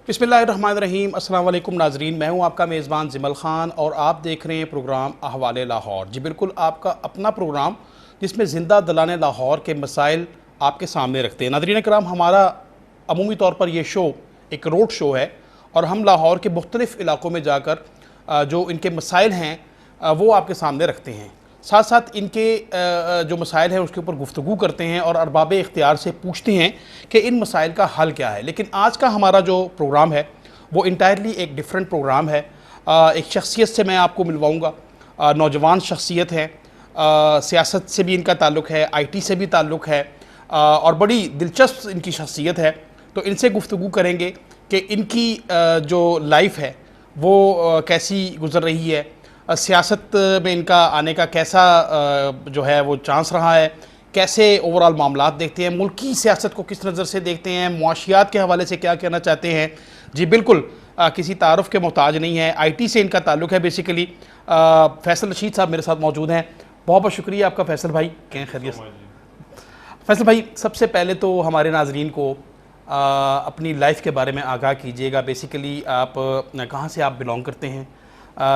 बिस्मिल्लाहिर्रहमानिर्रहीम। अस्सलाम वालेकुम नाजरीन, मैं हूं आपका मेज़बान ज़िमल ख़ान और आप देख रहे हैं प्रोग्राम अहवाले लाहौर। जी बिल्कुल, आपका अपना प्रोग्राम जिसमें ज़िंदा दलाने लाहौर के मसाइल आपके सामने रखते हैं। नाज़रीन कराम, हमारा अमूमी तौर पर यह शो एक रोड शो है और हम लाहौर के मुख्तलिफ़ इलाक़ों में जाकर जो इनके मसाइल हैं वो आपके सामने रखते हैं। साथ साथ इनके जो मसाइल हैं उसके ऊपर गुफ्तगू करते हैं और अरबाब इख्तियार से पूछते हैं कि इन मसाइल का हल क्या है। लेकिन आज का हमारा जो प्रोग्राम है वो इंटायरली एक डिफरेंट प्रोग्राम है। एक शख्सियत से मैं आपको मिलवाऊँगा, नौजवान शख्सियत है, सियासत से भी इनका ताल्लुक़ है, IT से भी ताल्लुक़ है और बड़ी दिलचस्प इनकी शख्सियत है। तो इनसे गुफ्तगू करेंगे कि इनकी जो लाइफ है वो कैसी गुज़र रही है, सियासत में इनका आने का कैसा जो है वो चांस रहा है, कैसे ओवरऑल मामलात देखते हैं, मुल्की सियासत को किस नज़र से देखते हैं, मुआशियात के हवाले से क्या कहना चाहते हैं। जी बिल्कुल, किसी तारुफ़ के मोहताज नहीं है, IT से इनका ताल्लुक़ है बेसिकली। फैसल रशीद साहब मेरे साथ मौजूद हैं। बहुत बहुत शुक्रिया आपका फैसल भाई, क्या खैरियत। फैसल भाई, सबसे पहले तो हमारे नाजरीन को अपनी लाइफ के बारे में आगाह कीजिएगा। बेसिकली आप कहाँ से आप बिलोंग करते हैं,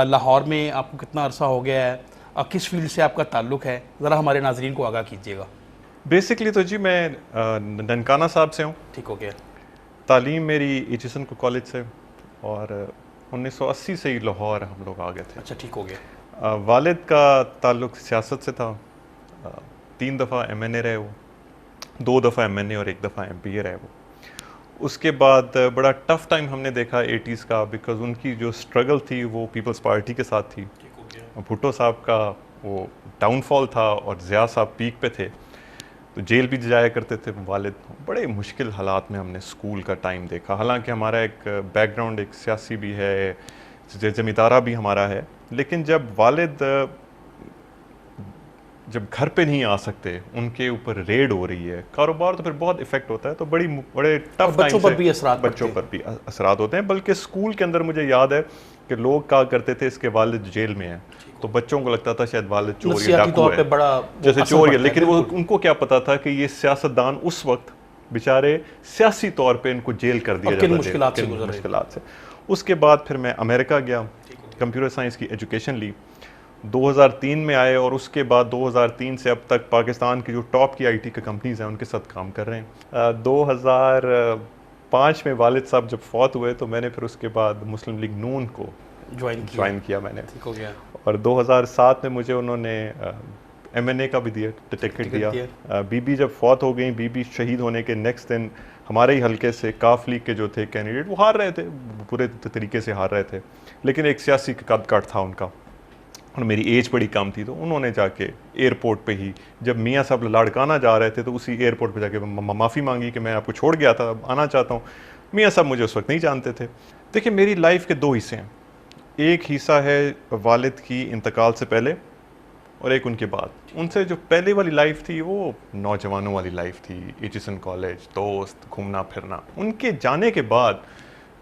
लाहौर में आपको कितना अरसा हो गया है और किस फील्ड से आपका ताल्लुक़ है, ज़रा हमारे नाजरीन को आगाह कीजिएगा। बेसिकली तो जी मैं ननकाना साहब से हूँ। ठीक हो गया। तालीम मेरी एचिसन को कॉलेज से और 1980 से ही लाहौर हम लोग आ गए थे। अच्छा, ठीक हो गया। वालिद का ताल्लुक़ सियासत से था। 3 दफ़ा MNA रहे वो, 2 दफ़ा MNA और 1 दफ़ा MPA रहे वो। उसके बाद बड़ा टफ़ टाइम हमने देखा 80s का, बिकॉज़ उनकी जो स्ट्रगल थी वो पीपल्स पार्टी के साथ थी। भुट्टो साहब का वो डाउनफॉल था और ज़िया साहब पीक पे थे, तो जेल भी जाया करते थे वालिद। बड़े मुश्किल हालात में हमने स्कूल का टाइम देखा। हालांकि हमारा एक बैकग्राउंड एक सियासी भी है, ज़मींदारा भी हमारा है, लेकिन जब वालिद जब घर पे नहीं आ सकते, उनके ऊपर रेड हो रही है, कारोबार, तो फिर बहुत इफेक्ट होता है। तो बड़े टफ बच्चों पर भी असरात होते हैं। बल्कि स्कूल के अंदर मुझे याद है कि लोग कहा करते थे इसके वालिद जेल में हैं, तो बच्चों को लगता था शायद वालिद चोर या डाकू है, जैसे चोर है। लेकिन वो उनको क्या पता था कि ये सियासतदान उस वक्त बेचारे सियासी तौर पे इनको जेल कर दिया जाता है, मुश्किलात से। उसके बाद फिर मैं अमेरिका गया, कंप्यूटर साइंस की एजुकेशन ली, 2003 में आए और उसके बाद 2003 से अब तक पाकिस्तान की जो टॉप की IT की कंपनीज हैं उनके साथ काम कर रहे हैं। 2005 में वालिद साहब जब फौत हुए तो मैंने फिर उसके बाद मुस्लिम लीग नून को ज्वाइन किया मैंने। ठीक हो गया। और 2007 में मुझे उन्होंने MNA का भी दिया, टिकट दिया। बीबी जब फौत हो गई, बीबी शहीद होने के नेक्स्ट दिन हमारे ही हल्के से काफ लीग के जो थे कैंडिडेट, वो हार रहे थे, पूरे तरीके से हार रहे थे, लेकिन एक सियासी कद काट था उनका और मेरी एज बड़ी कम थी, तो उन्होंने जाके एयरपोर्ट पे ही, जब मियाँ साहब लाड़काना जा रहे थे, तो उसी एयरपोर्ट पे जाके माफ़ी मांगी कि मैं आपको छोड़ गया था, आना चाहता हूँ। मियाँ साहब मुझे उस वक्त नहीं जानते थे। देखिए, मेरी लाइफ के 2 हिस्से हैं। एक हिस्सा है वालिद की इंतकाल से पहले और एक उनके बाद। उनसे जो पहले वाली लाइफ थी वो नौजवानों वाली लाइफ थी, एचिसन कॉलेज, दोस्त, घूमना फिरना। उनके जाने के बाद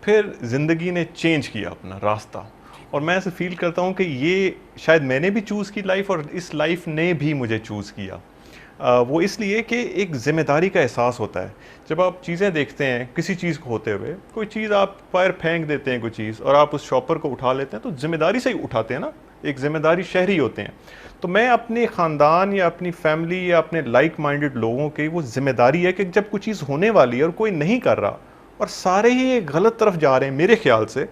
फिर ज़िंदगी ने चेंज किया अपना रास्ता, और मैं ऐसे फील करता हूँ कि ये शायद मैंने भी चूज़ की लाइफ और इस लाइफ ने भी मुझे चूज़ किया। वो इसलिए कि एक ज़िम्मेदारी का एहसास होता है। जब आप चीज़ें देखते हैं किसी चीज़ को होते हुए, कोई चीज़ आप पैर फेंक देते हैं कोई चीज़ और आप उस शॉपर को उठा लेते हैं, तो ज़िम्मेदारी से ही उठाते हैं ना, एक ज़िम्मेदारी शहरी होते हैं। तो मैं अपने ख़ानदान या अपनी फैमिली या अपने लाइक माइंडेड लोगों की वो ज़िम्मेदारी है कि जब कोई चीज़ होने वाली है और कोई नहीं कर रहा और सारे ही एक गलत तरफ जा रहे हैं मेरे ख्याल से,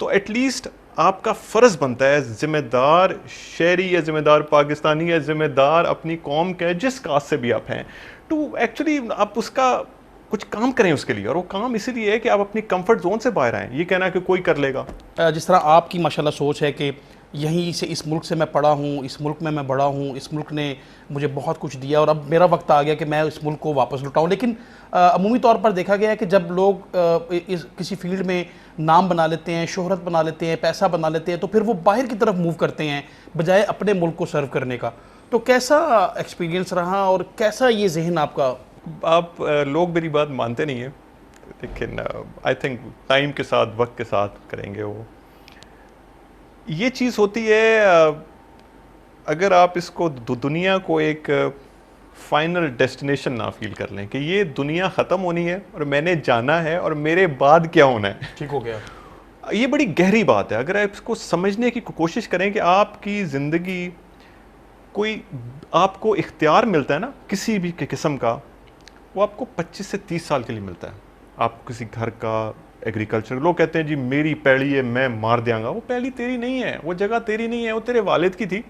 तो एटलीस्ट आपका फ़र्ज़ बनता है, ज़िम्मेदार शहरी या ज़िम्मेदार पाकिस्तानी या ज़िम्मेदार अपनी कौम के जिस कास्ट से भी आप हैं, टू एक्चुअली आप उसका कुछ काम करें उसके लिए। और वो काम इसीलिए है कि आप अपनी कंफर्ट जोन से बाहर आएँ। ये कहना कि कोई कर लेगा, जिस तरह आपकी माशाल्लाह सोच है कि यहीं से, इस मुल्क से मैं पढ़ा हूँ, इस मुल्क में मैं बड़ा हूँ, इस मुल्क ने मुझे बहुत कुछ दिया और अब मेरा वक्त आ गया कि मैं इस मुल्क को वापस लौटाऊँ। लेकिन अमूमी तौर पर देखा गया है कि जब लोग किसी फील्ड में नाम बना लेते हैं, शोहरत बना लेते हैं, पैसा बना लेते हैं, तो फिर वो बाहर की तरफ मूव करते हैं बजाय अपने मुल्क को सर्व करने का। तो कैसा एक्सपीरियंस रहा और कैसा ये जहन आपका? आप लोग मेरी बात मानते नहीं हैं, लेकिन आई थिंक टाइम के साथ, वक्त के साथ करेंगे वो। ये चीज़ होती है, अगर आप इसको दुनिया को एक फाइनल डेस्टिनेशन ना फील कर लें कि ये दुनिया ख़त्म होनी है और मैंने जाना है और मेरे बाद क्या होना है। ठीक हो गया। ये बड़ी गहरी बात है। अगर आप इसको समझने की कोशिश करें कि आपकी ज़िंदगी कोई आपको इख्तियार मिलता है ना किसी भी किस्म का, वो आपको 25 से 30 साल के लिए मिलता है। आप किसी घर का एग्रीकल्चर, लोग कहते हैं जी मेरी पैली है मैं मार दियांगा, वो पैली तेरी नहीं है, वो जगह तेरी नहीं है, वो तेरे वालिद की थी,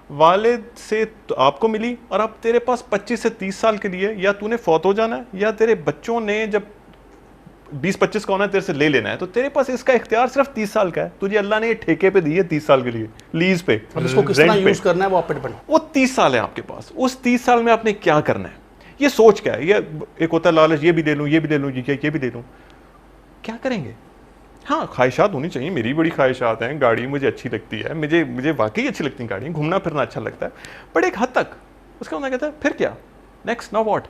वालिद से तो आपको मिली और अब तेरे पास 25 से 30 साल के लिए या तूने फौत हो जाना है या तेरे बच्चों ने जब 20-25 का होना है तेरे से ले लेना है, तो तेरे पास इसका इख्तियार सिर्फ 30 साल का है। तुझे अल्लाह ने ये ठेके पे दी है 30 साल के लिए, लीज पे, इसको किस तरह यूज करना है वो आप पे डिपेंड। वो 30 साल है आपके पास, उस 30 साल में आपने क्या करना है, ये सोच क्या है। ये एक होता है लालच, ये भी ले लूँ ये भी ले लूँ ये भी ले लूँ, क्या करेंगे। हाँ ख्वाहिशात होनी चाहिए, मेरी बड़ी ख्वाहिशात हैं, गाड़ी मुझे अच्छी लगती है, मुझे वाकई अच्छी लगती है गाड़ी, घूमना फिरना अच्छा लगता है, बट एक हद तक उसका मतलब कहता है फिर क्या, नेक्स्ट नाउ व्हाट।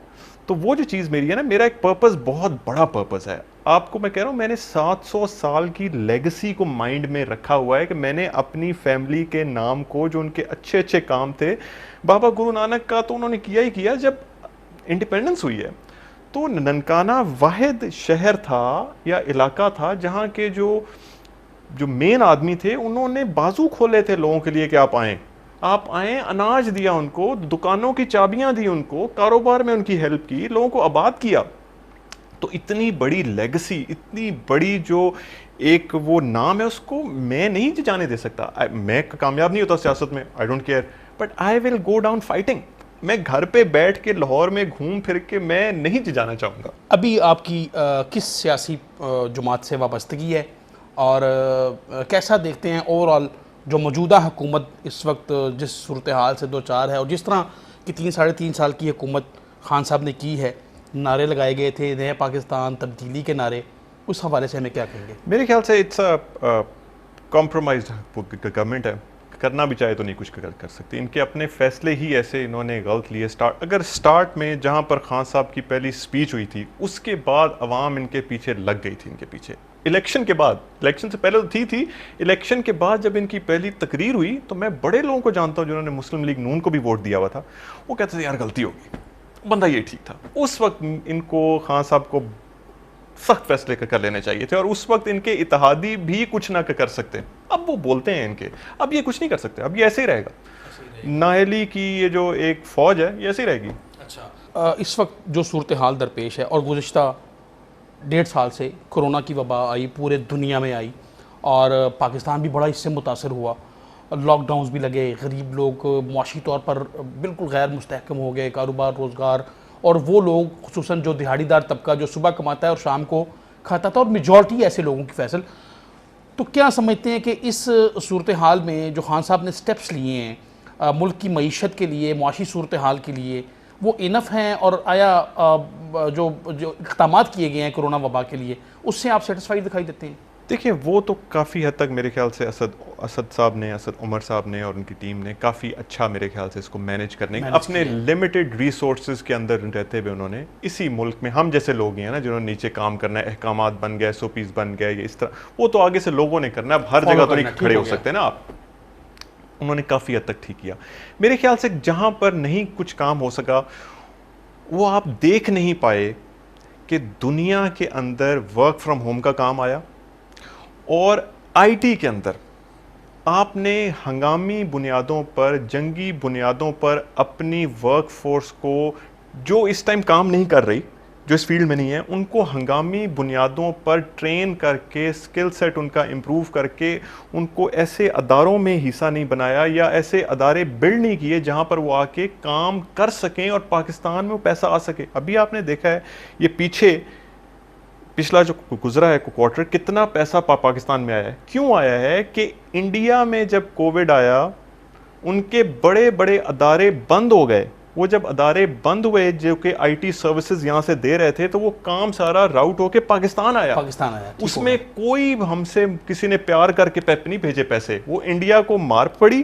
तो वो जो चीज़ मेरी है ना, मेरा एक पर्पस, बहुत बड़ा पर्पस है। आपको मैं कह रहा हूँ मैंने 700 साल की लेगेसी को माइंड में रखा हुआ है कि मैंने अपनी फैमिली के नाम को, जो उनके अच्छे अच्छे काम थे, बाबा गुरु नानक का तो उन्होंने किया ही किया। जब इंडिपेंडेंस हुई है तो ननकाना वाहिद शहर था या इलाका था जहाँ के जो मेन आदमी थे उन्होंने बाजू खोले थे लोगों के लिए कि आप आएँ, अनाज दिया उनको, दुकानों की चाबियां दी उनको, कारोबार में उनकी हेल्प की, लोगों को आबाद किया। तो इतनी बड़ी लेगेसी, इतनी बड़ी जो एक वो नाम है, उसको मैं नहीं जाने दे सकता। मैं कामयाब नहीं होता सियासत में, I don't care, but I will go down fighting. मैं घर पे बैठ के लाहौर में घूम फिर के मैं नहीं जाना चाहूँगा। अभी आपकी किस सियासी जमात से वाबस्तगी है और कैसा देखते हैं ओवरऑल जो मौजूदा हुकूमत इस वक्त जिस सूरत हाल से दो चार है, और जिस तरह की 3-3.5 साल की हुकूमत खान साहब ने की है, नारे लगाए गए थे नया पाकिस्तान, तब्दीली के नारे, उस हवाले से हमें क्या कहेंगे? मेरे ख्याल से इट्स अ कॉम्प्रोमाइज्ड गवर्नमेंट है, करना भी चाहे तो नहीं कुछ कर सकती। इनके अपने फैसले ही ऐसे इन्होंने गलत लिए। अगर स्टार्ट में जहाँ पर खान साहब की पहली स्पीच हुई थी उसके बाद अवाम इनके पीछे लग गई थी, इनके पीछे इलेक्शन के बाद, इलेक्शन से पहले तो थी इलेक्शन के बाद जब इनकी पहली तकरीर हुई तो मैं बड़े लोगों को जानता हूँ जिन्होंने मुस्लिम लीग नून को भी वोट दिया हुआ था, वो कहते थे यार गलती होगी, बंदा ये ठीक था। उस वक्त इनको खान साहब को सख्त फैसले कर लेने चाहिए थे और उस वक्त इनके इत्तेहादी भी कुछ ना कर सकते। अब वो बोलते हैं इनके, अब ये कुछ नहीं कर सकते, अब ये ऐसे ही रहेगा। नाहली की ये जो एक फौज है ये ऐसी रहेगी। अच्छा, इस वक्त जो सूरत हाल दरपेश है और गुज़िश्ता 1.5 साल से कोरोना की वबा आई, पूरे दुनिया में आई और पाकिस्तान भी बड़ा इससे मुतासर हुआ, लॉकडाउन्स भी लगे, गरीब लोग मुआशी तौर पर बिल्कुल गैर मुस्तहकम हो गए, कारोबार रोज़गार, और वो लोग खुसूसन जो दिहाड़ीदार तबका जो सुबह कमाता है और शाम को खाता था, और मेजॉरिटी ऐसे लोगों की फैसल। तो क्या समझते हैं कि इस सूरत हाल में जो खान साहब ने स्टेप्स लिए हैं मुल्क की मईशत के लिए, मुआशी सूरत हाल के लिए, वो इनफ हैं, और आया जो इक़दाम किए गए हैं कोरोना वबा के लिए उससे आप सेटिस्फाइड दिखाई देते हैं? देखिए वो तो काफ़ी हद तक मेरे ख्याल से असद साहब ने, असद उमर साहब ने और उनकी टीम ने काफ़ी अच्छा मेरे ख्याल से इसको मैनेज करने, अपने लिमिटेड रिसोर्सेज के अंदर रहते हुए उन्होंने इसी मुल्क में हम जैसे लोग हैं ना जिन्होंने नीचे काम करना है, अहकामात बन गए, SOPs बन गए, ये इस तरह, वो तो आगे से लोगों ने करना है, अब हर जगह तो नहीं खड़े हो सकते ना आप। उन्होंने काफ़ी हद तक ठीक किया मेरे ख्याल से। जहाँ पर नहीं कुछ काम हो सका वो आप देख नहीं पाए कि दुनिया के अंदर वर्क फ्रॉम होम का काम आया और IT के अंदर आपने हंगामी बुनियादों पर, जंगी बुनियादों पर अपनी वर्क फोर्स को, जो इस टाइम काम नहीं कर रही, जो इस फील्ड में नहीं है, उनको हंगामी बुनियादों पर ट्रेन करके, स्किल सेट उनका इम्प्रूव करके, उनको ऐसे अदारों में हिस्सा नहीं बनाया या ऐसे अदारे बिल्ड नहीं किए जहां पर वो आके काम कर सकें और पाकिस्तान में वो पैसा आ सके। अभी आपने देखा है ये पिछला जो गुजरा है क्वार्टर, कितना पैसा पाकिस्तान में आया है। क्यों आया है कि इंडिया में जब कोविड आया उनके बड़े बड़े अदारे बंद हो गए। वो जब अदारे बंद हुए जो कि IT सर्विसेज यहाँ से दे रहे थे, तो वो काम सारा राउट होके पाकिस्तान आया। उसमें कोई हमसे किसी ने प्यार करके नहीं भेजे पैसे, वो इंडिया को मार पड़ी,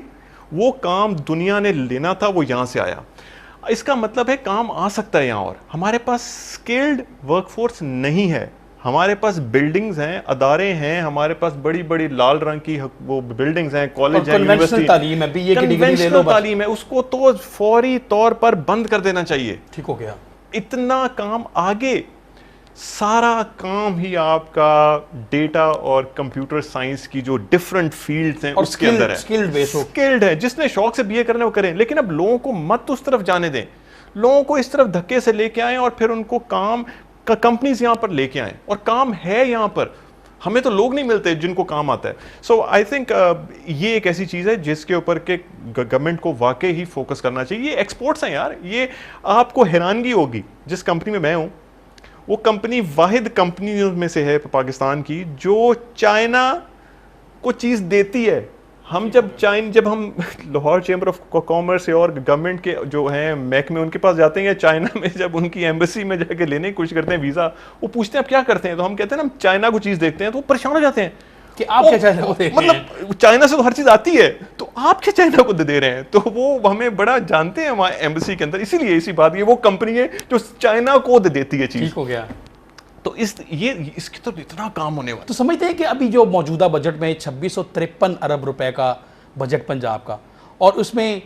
वो काम दुनिया ने लेना था वो यहाँ से आया। इसका मतलब है काम आ सकता है यहाँ, और हमारे पास स्किल्ड वर्कफोर्स नहीं है। हमारे पास बिल्डिंग्स हैं, अदारे हैं, हमारे पास बड़ी बड़ी लाल रंग की वो बिल्डिंग्स हैं, कॉलेज है, यूनिवर्सिटी, तालीम है, बीए की डिग्री ले लो बस। तालीम है, उसको तो फौरी तौर पर बंद कर देना चाहिए। ठीक हो गया। इतना काम आगे, सारा काम ही आपका डेटा और कंप्यूटर साइंस की जो डिफरेंट फील्ड्स हैं उसके अंदर है। स्किल्ड है, जिसने शौक से बीए करने वो करें, लेकिन अब लोगों को मत उस तरफ जाने दें, लोगों को इस तरफ धक्के से लेके आए और फिर उनको काम कंपनीज यहां पर लेके आए, और काम है यहां पर। हमें तो लोग नहीं मिलते जिनको काम आता है। सो आई थिंक ये एक ऐसी चीज है जिसके ऊपर के गवर्नमेंट को वाकई ही फोकस करना चाहिए। ये एक्सपोर्ट्स हैं यार, ये आपको हैरानगी होगी, जिस कंपनी में मैं हूं वो कंपनी वाहिद कंपनी में से है पाकिस्तान की जो चाइना को चीज देती है। जब हम लाहौर चैम्बर ऑफ कॉमर्स और गवर्नमेंट के जो हैं महकमे उनके पास जाते हैं, चाइना में जब उनकी एम्बेसी में जाके लेने की कोशिश करते हैं वीजा, वो पूछते हैं आप क्या करते हैं, तो हम कहते हैं ना हम चाइना को चीज देखते हैं, तो वो परेशान हो जाते हैं कि आप क्या चाइना को देखते हैं, मतलब चाइना से तो हर चीज आती है, तो आप क्या चाइना को दे रहे हैं। तो वो हमें बड़ा जानते हैं हमारे एम्बेसी के अंदर, इसीलिए इसी बात ये वो कंपनी है जो चाइना को देती है चीज। ठीक हो गया। तो इसकी तो इतना काम होने वाला। तो समझते हैं कि अभी जो मौजूदा बजट में 2653 अरब रुपए का बजट पंजाब का, और उसमें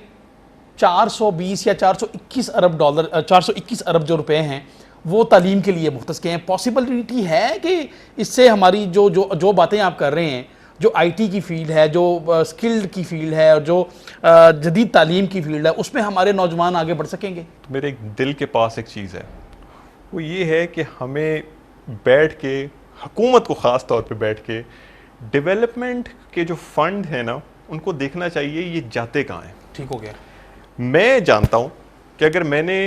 420 या 421 अरब डॉलर 421 अरब जो रुपए हैं वो तालीम के लिए मुख्तस किए हैं। पॉसिबिलिटी है कि इससे हमारी जो जो जो बातें आप कर रहे हैं, जो आईटी की फील्ड है, जो स्किल्ड की फील्ड है, और जो जदीद तालीम की फील्ड है, उसमें हमारे नौजवान आगे बढ़ सकेंगे? तो मेरे दिल के पास एक चीज़ है, वो ये है कि हमें बैठ के, हुकूमत को ख़ास तौर पे बैठ के, डेवलपमेंट के जो फंड है ना उनको देखना चाहिए ये जाते कहाँ हैं। ठीक हो गया। मैं जानता हूँ कि अगर मैंने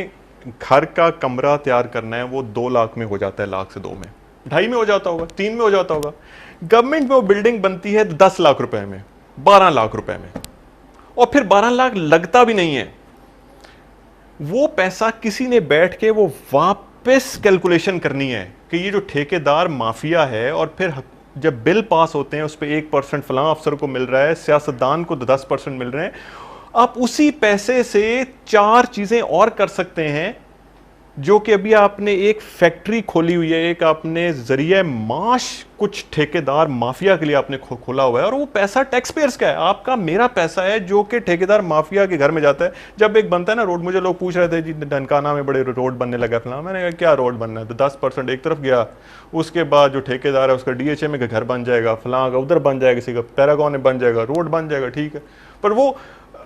घर का कमरा तैयार करना है वो 2 लाख में हो जाता है, लाख से 2 में, 2.5 में हो जाता होगा, 3 में हो जाता होगा। गवर्नमेंट में वो बिल्डिंग बनती है 10 लाख रुपए में, 12 लाख रुपए में, और फिर 12 लाख लगता भी नहीं है। वो पैसा किसी ने बैठ के वो वापस कैलकुलेशन करनी है कि ये जो ठेकेदार माफिया है, और फिर जब बिल पास होते हैं उस पर 1% फलां अफसर को मिल रहा है, सियासतदान को 10% मिल रहे हैं, आप उसी पैसे से 4 चीजें और कर सकते हैं। जो कि अभी आपने एक फैक्ट्री खोली हुई है, एक आपने जरिए माश कुछ ठेकेदार माफिया के लिए आपने खोला हुआ है, और वो पैसा टैक्स पेयर्स का है, आपका मेरा पैसा है जो कि ठेकेदार माफिया के घर में जाता है। जब एक बनता है ना रोड, मुझे लोग पूछ रहे थे जी ननकाना में बड़े रोड बनने लगा फलां, मैंने कहा क्या रोड बनना है, तो 10% एक तरफ गया, उसके बाद जो ठेकेदार है उसका DHA का घर बन जाएगा, फलां का उधर बन जाएगा, किसी का पैरागॉन में बन जाएगा, रोड बन जाएगा, ठीक है, पर वो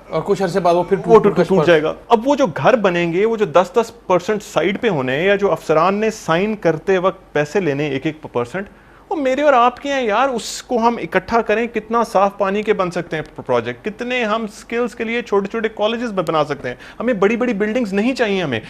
और कुछ अर्से बाद वो फिर टूट जाएगा। अब वो जो घर बनेंगे, वो जो 10% साइड पे होने हैं, या जो अफसरान ने साइन करते वक्त पैसे लेने 1% वो मेरे और आपके हैं यार, उसको हम इकट्ठा करें, कितना साफ पानी के बन सकते हैं प्रोजेक्ट, कितने हम स्किल्स के लिए छोटे छोटे कॉलेजेस बना सकते हैं। हमें बड़ी बड़ी बिल्डिंग्स नहीं चाहिए हमें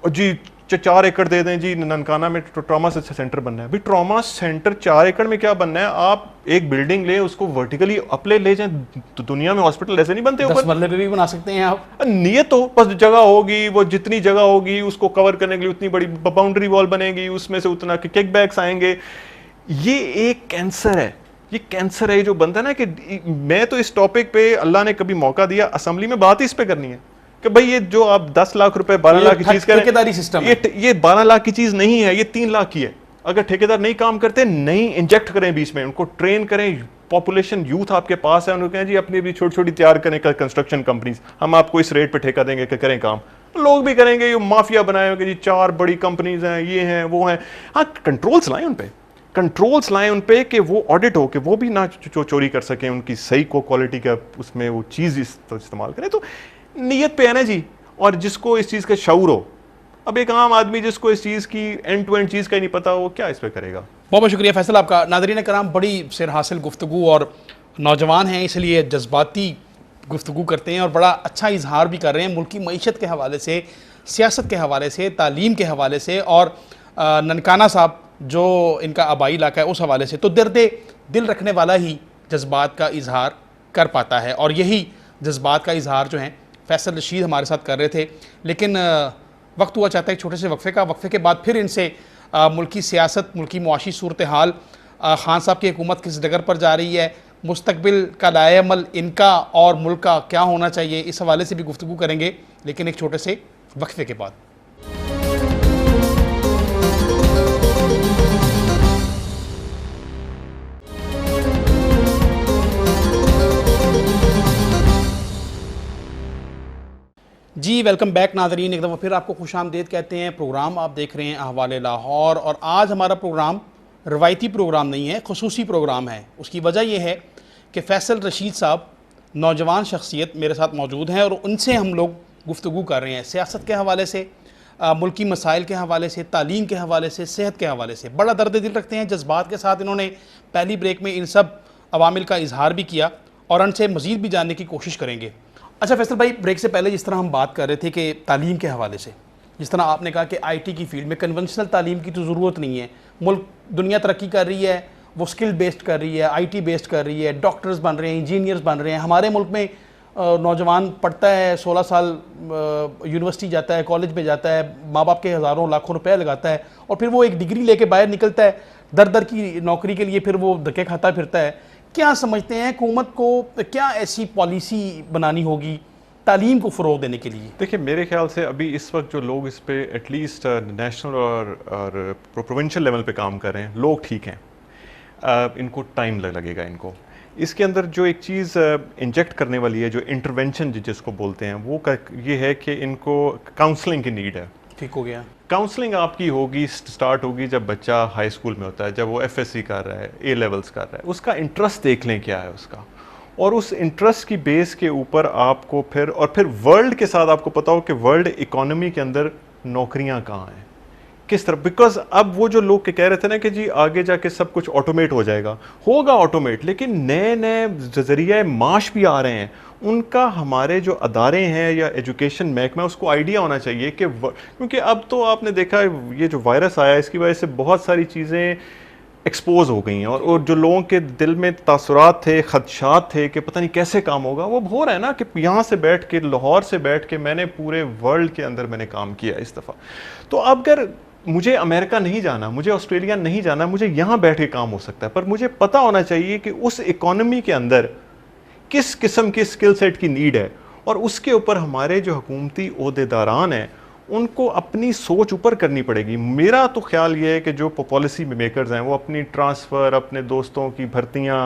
जी 4 एकड़ दे दें जी ननकाना में ट्रॉमा सेंटर बनना है। भाई ट्रॉमा सेंटर 4 एकड़ में क्या बनना है, आप एक बिल्डिंग ले, उसको वर्टिकली अपले ले जाएं, तो दुनिया में हॉस्पिटल ऐसे नहीं बनते, 10 मरले पे भी बना सकते हैं आप। नियत हो, बस जगह होगी, वो जितनी जगह होगी उसको कवर करने के लिए उतनी बड़ी बाउंड्री वॉल बनेगी, उसमें से उतना किक बैक्स आएंगे। ये एक कैंसर है, ये कैंसर है जो बनता है ना। कि मैं तो इस टॉपिक पे अल्लाह ने कभी मौका दिया, असेंबली में बात ही इस पे करनी है कि भाई ये जो आप 10 लाख रुपए 12 लाख की चीज ठेकेदारी सिस्टम, ये 12 लाख की चीज नहीं है, ये 3 लाख की है। अगर ठेकेदार नहीं काम करते, नहीं इंजेक्ट करें बीच में, उनको ट्रेन करें, पॉपुलेशन यूथ आपके पास है, उनको कहें जी अपनी भी छोटी छोटी तैयार करें कंस्ट्रक्शन कंपनीज, हम आपको इस रेट पे ठेका देंगे कि करें काम, लोग भी करेंगे। ये माफिया बनाए होंगे जी, 4 बड़ी कंपनीज हैं, ये हैं वो हैं। हाँ, कंट्रोल्स लाएं उन पे, कंट्रोल्स लाएं उन पे कि वो ऑडिट हो, कि वो भी ना चोरी कर सकें, उनकी सही क्वालिटी का उसमें वो चीज इस्तेमाल करें। तो नीयत पे है ना जी, और जिसको इस चीज का शऊर हो। अब एक आम आदमी जिसको इस चीज की एंड टू एंड चीज का ही नहीं पता, वो क्या इस पे करेगा। बहुत बहुत शुक्रिया फैसल आपका। नाज़रीन कराम, बड़ी सिर हासिल गुफ्तगू, और नौजवान हैं इसलिए जज्बाती गुफ्तगू करते हैं और बड़ा अच्छा इजहार भी कर रहे हैं मुल्क की मईशत के हवाले से, सियासत के हवाले से, तालीम के हवाले से, और ननकाना साहब जो इनका आबाई इलाका है उस हवाले से। तो दिल रखने वाला ही जज्बात का इजहार कर पाता है, और यही जज्बात का इजहार जो है फैसल रशीद हमारे साथ कर रहे थे। लेकिन वक्त हुआ चाहता है एक छोटे से वक्फे का। वक्फे के बाद फिर इनसे मुल्की सियासत, मुल्की मुआशी सूरत हाल, खान साहब की हुकूमत किस डगर पर जा रही है, मुस्तकबिल का लाएअमल इनका और मुल्क का क्या होना चाहिए, इस हवाले से भी गुफ्तगू करेंगे, लेकिन एक छोटे से वक्फे के बाद। जी, वेलकम बैक नाज़रीन। एक दफ़ा फिर आपको खुशामदीद कहते हैं। प्रोग्राम आप देख रहे हैं अहवाले लाहौर, और आज हमारा प्रोग्राम रवायती प्रोग्राम नहीं है, खुसूसी प्रोग्राम है। उसकी वजह यह है कि फ़ैसल रशीद साहब नौजवान शख्सियत मेरे साथ मौजूद हैं और उनसे हम लोग गुफ्तगू कर रहे हैं सियासत के हवाले से, मुल्की मसाइल के हवाले से, तालीम के हवाले से, सेहत के हवाले से। बड़ा दर्द दिल रखते हैं, जज्बात के साथ इन्होंने पहली ब्रेक में इन सब अवामिल का इजहार भी किया और उनसे मज़ीद भी जानने की कोशिश करेंगे। अच्छा फैसल भाई, ब्रेक से पहले जिस तरह हम बात कर रहे थे कि तालीम के हवाले से, जिस तरह आपने कहा कि आईटी की फील्ड में कन्वेंशनल तालीम की तो ज़रूरत नहीं है। मुल्क दुनिया तरक्की कर रही है, वो स्किल बेस्ड कर रही है, आईटी बेस्ड कर रही है, डॉक्टर्स बन रहे हैं, इंजीनियर्स बन रहे हैं। हमारे मुल्क में नौजवान पढ़ता है, 16 साल यूनिवर्सिटी जाता है, कॉलेज में जाता है, माँ बाप के हज़ारों लाखों रुपए लगाता है और फिर वो एक डिग्री लेके बाहर निकलता है, दर दर की नौकरी के लिए फिर वो धक्के खाता फिरता है। क्या समझते हैं हुकूमत को क्या ऐसी पॉलिसी बनानी होगी तालीम को फ़रोग़ देने के लिए? देखिए, मेरे ख्याल से अभी इस वक्त जो लोग इस पे एटलीस्ट नेशनल और प्रोविंशियल लेवल पे काम कर रहे हैं, लोग ठीक हैं। इनको टाइम लगेगा इनको। इसके अंदर जो एक चीज़ इंजेक्ट करने वाली है, जो इंटरवेंशन जिसको बोलते हैं, वो ये है कि इनको काउंसलिंग की नीड है। ठीक हो गया। काउंसलिंग आपकी होगी, स्टार्ट होगी जब बच्चा हाई स्कूल में होता है, जब वो एफएससी कर रहा है, ए लेवल्स कर रहा है, उसका इंटरेस्ट देख लें क्या है उसका, और उस इंटरेस्ट की बेस के ऊपर आपको फिर वर्ल्ड के साथ आपको पता हो कि वर्ल्ड इकोनॉमी के अंदर नौकरियां कहाँ हैं, किस तरह। बिकॉज अब वो जो लोग के कह रहे थे ना कि जी आगे जाके सब कुछ ऑटोमेट हो जाएगा, होगा ऑटोमेट, लेकिन नए नए जरिए माश भी आ रहे हैं। उनका हमारे जो अदारे हैं या एजुकेशन महकमा, उसको आइडिया होना चाहिए कि क्योंकि अब तो आपने देखा ये जो वायरस आया, इसकी वजह से बहुत सारी चीज़ें एक्सपोज हो गई हैं, और जो लोगों के दिल में तासुरात थे, खदशात थे कि पता नहीं कैसे काम होगा, वो हो रहा है ना कि यहाँ से बैठ के, लाहौर से बैठ के मैंने पूरे वर्ल्ड के अंदर मैंने काम किया इस दफ़ा। तो अब अगर मुझे अमेरिका नहीं जाना, मुझे ऑस्ट्रेलिया नहीं जाना, मुझे यहाँ बैठ के काम हो सकता है, पर मुझे पता होना चाहिए कि उस इकोनॉमी के अंदर किस किस्म की स्किल सेट की नीड है, और उसके ऊपर हमारे जो हुकूमती ओहदेदारान हैं उनको अपनी सोच ऊपर करनी पड़ेगी। मेरा तो ख्याल ये है कि जो पॉलिसी मेकर्स हैं वो अपनी ट्रांसफ़र, अपने दोस्तों की भर्तियां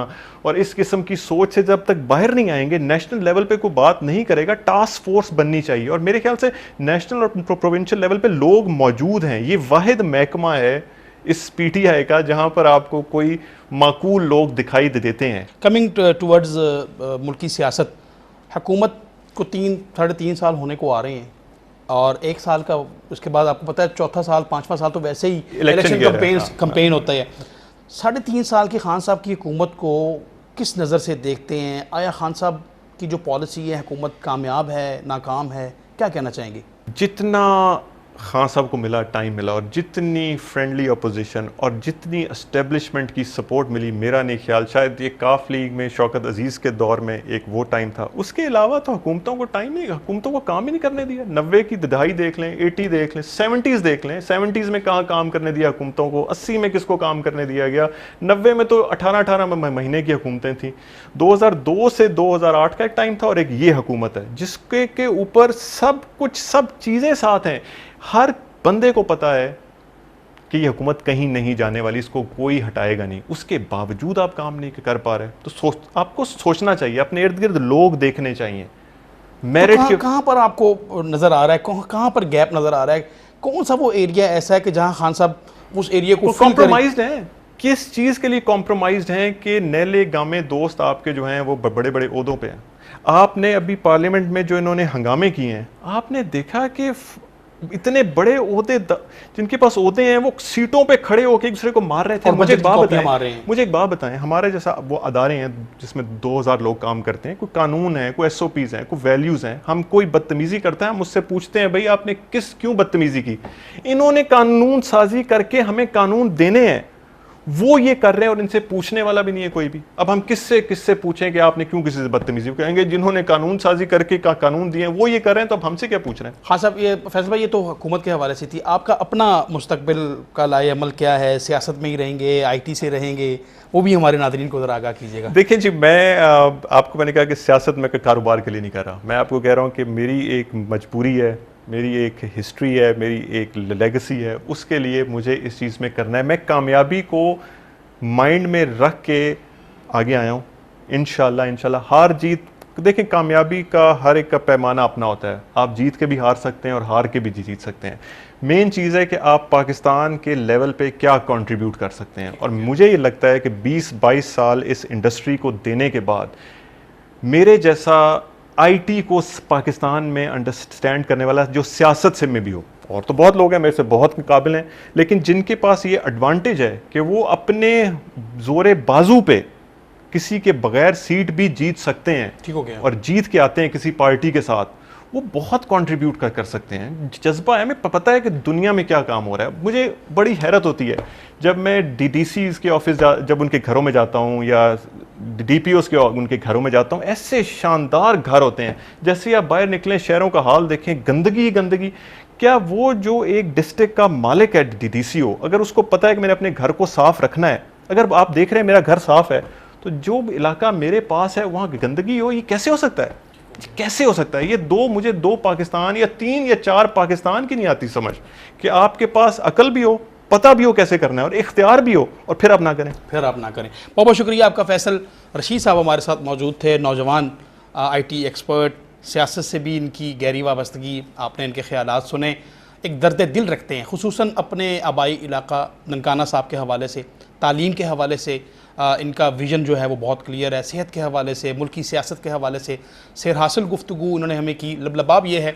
और इस किस्म की सोच से जब तक बाहर नहीं आएंगे, नेशनल लेवल पे कोई बात नहीं करेगा। टास्क फोर्स बननी चाहिए, और मेरे ख्याल से नेशनल और प्रोविंशियल लेवल पे लोग मौजूद हैं। ये वाहिद महकमा है इस पीटीआई का जहां पर आपको कोई माकूल लोग दिखाई देते हैं। कमिंग टूवर्ड्स मुल्की सियासत, हुकूमत को 3-3.5 साल होने को आ रहे हैं, और 1 साल का उसके बाद आपको पता है चौथा साल, 5वां साल तो वैसे ही इलेक्शन कैंपेन होता है। 3.5 साल की खान साहब की हुकूमत को किस नज़र से देखते हैं? आया खान साहब की जो पॉलिसी है, हुकूमत कामयाब है, नाकाम है, क्या कहना चाहेंगे? जितना खान साहब को मिला, टाइम मिला, और जितनी फ्रेंडली अपोजिशन और जितनी एस्टेब्लिशमेंट की सपोर्ट मिली, मेरा नहीं ख्याल शायद ये काफ लीग में शौकत अजीज़ के दौर में एक वो टाइम था। उसके अलावा तो हुकूमतों को टाइम नहीं, हुकूमतों को काम ही नहीं करने दिया। 90 की दहाई देख लें, 80 देख लें, 70s देख लें, 70s में कहाँ काम करने दिया हुकूमतों को, 80 में किसको काम करने दिया गया, 90 में तो 18-18 महीने की हुकूमतें थी। 2002 से 2008 का एक टाइम था, और एक ये हुकूमत है जिसके के ऊपर सब कुछ, सब चीज़ें साथ हैं। हर बंदे को पता है कि ये हुकूमत कहीं नहीं जाने वाली, इसको कोई हटाएगा नहीं, उसके बावजूद आप काम नहीं कर पा रहे। तो आपको सोचना चाहिए, अपने इर्द गिर्द लोग देखने चाहिए। मेरिट तो कहाँ पर आपको नज़र आ रहा है, कहाँ पर गैप नज़र आ रहा है? कौन सा वो एरिया ऐसा है कि जहाँ खान साहब उस एरिया को कॉम्प्रोमाइज्ड हैं? किस चीज़ के लिए कॉम्प्रोमाइज्ड हैं कि नैले गामे दोस्त आपके जो हैं वो बड़े बड़े ओहदों पे हैं। आपने अभी पार्लियामेंट में जो इन्होंने हंगामे किए हैं, आपने देखा कि इतने बड़े ओहदे, जिनके पास ओहदे हैं, वो सीटों पे खड़े होकर एक दूसरे को मार रहे थे। मुझे एक बात बताएं, हमारे जैसा वो अदारे हैं जिसमें 2000 लोग काम करते हैं, कोई कानून है, कोई SOPs हैं, कोई वैल्यूज हैं। हम कोई बदतमीजी करता है, हम उससे पूछते हैं भाई आपने क्यों बदतमीजी की। इन्होंने कानून साजी करके हमें कानून देने हैं, वो ये कर रहे हैं, और इनसे पूछने वाला भी नहीं है कोई भी। अब हम किससे पूछें कि आपने क्यों किसी से बदतमीजी? कहेंगे जिन्होंने कानून साजी करके कानून दिए वो ये कर रहे हैं, तो अब हमसे क्या पूछ रहे हैं? हाँ साहब, ये फैसल भाई, ये तो हुकूमत के हवाले से थी। आपका अपना मुस्तकबिल का लाए अमल क्या है? सियासत में ही रहेंगे, IT से रहेंगे? वो भी हमारे नाज़रीन को ज़रा आगाह कीजिएगा। देखिए जी, मैंने कहा कि सियासत में कारोबार के लिए नहीं कर रहा। मैं आपको कह रहा हूँ कि मेरी एक मजबूरी है, मेरी एक हिस्ट्री है, मेरी एक लेगेसी है, उसके लिए मुझे इस चीज़ में करना है। मैं कामयाबी को माइंड में रख के आगे आया हूँ। इंशाल्लाह हार जीत देखें, कामयाबी का हर एक का पैमाना अपना होता है। आप जीत के भी हार सकते हैं और हार के भी जीत सकते हैं। मेन चीज़ है कि आप पाकिस्तान के लेवल पे क्या कंट्रीब्यूट कर सकते हैं। और मुझे ये लगता है कि 20-22 साल इस इंडस्ट्री को देने के बाद मेरे जैसा आईटी को पाकिस्तान में अंडरस्टैंड करने वाला, जो सियासत से में भी हो, और तो बहुत लोग हैं मेरे से बहुत काबिल हैं, लेकिन जिनके पास ये एडवांटेज है कि वो अपने जोरे बाजू पे किसी के बगैर सीट भी जीत सकते हैं, ठीक हो गया, और जीत के आते हैं किसी पार्टी के साथ, वो बहुत कंट्रीब्यूट कर सकते हैं। जज्बा है, हमें पता है कि दुनिया में क्या काम हो रहा है। मुझे बड़ी हैरत होती है जब मैं डीडीसीज़ के ऑफिस जब उनके घरों में जाता हूँ या डीपीओज़ के उनके घरों में जाता हूँ, ऐसे शानदार घर होते हैं। जैसे आप बाहर निकलें, शहरों का हाल देखें, गंदगी ही गंदगी। क्या वो जो एक डिस्ट्रिक्ट का मालिक है, डीडीसी हो, अगर उसको पता है कि मैंने अपने घर को साफ रखना है, अगर आप देख रहे हैं मेरा घर साफ है, तो जो इलाका मेरे पास है वहाँ गंदगी हो, ये कैसे हो सकता है? कैसे हो सकता है? ये मुझे दो पाकिस्तान या 3 या 4 पाकिस्तान की नहीं आती समझ, कि आपके पास अकल भी हो, पता भी हो कैसे करना है, और इख्तियार भी हो, और फिर आप ना करें। बहुत बहुत शुक्रिया आपका। फैसल रशीद साहब हमारे साथ मौजूद थे, नौजवान आईटी एक्सपर्ट, सियासत से भी इनकी गहरी वाबस्तगी, आपने इनके ख्यालात सुने, एक दर्द दिल रखते हैं, खुसूसन अपने आबाई इलाका ननकाना साहब के हवाले से, तालीम के हवाले से इनका विज़न जो है वो बहुत क्लियर है, सेहत के हवाले से, मुल्की सियासत के हवाले से सेर हासिल गुफ्तगू उन्होंने हमें की। लबाब ये है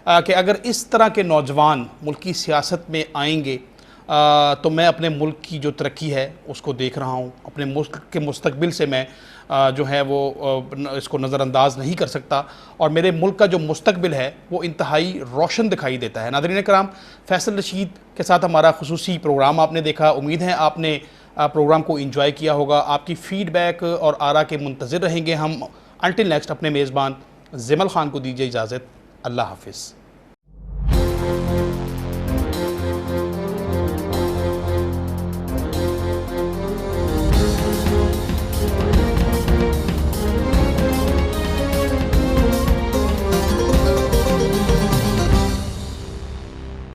कि अगर इस तरह के नौजवान मुल्की सियासत में आएंगे तो मैं अपने मुल्क की जो तरक्की है उसको देख रहा हूँ, अपने मुल्क के मुस्तकबिल से मैं जो है वो इसको नज़रअंदाज नहीं कर सकता, और मेरे मुल्क का जो मुस्तकबिल है वो इंतहाई रोशन दिखाई देता है। नाज़रीन कराम, फैसल रशीद के साथ हमारा खुसूसी प्रोग्राम आपने देखा। उम्मीद है आपने प्रोग्राम को एंजॉय किया होगा। आपकी फ़ीडबैक और आरा के मुंतज़िर रहेंगे हम। अनटिल नेक्स्ट, अपने मेज़बान ज़िमल ख़ान को दीजिए इजाज़त। अल्लाह हाफ़िज़।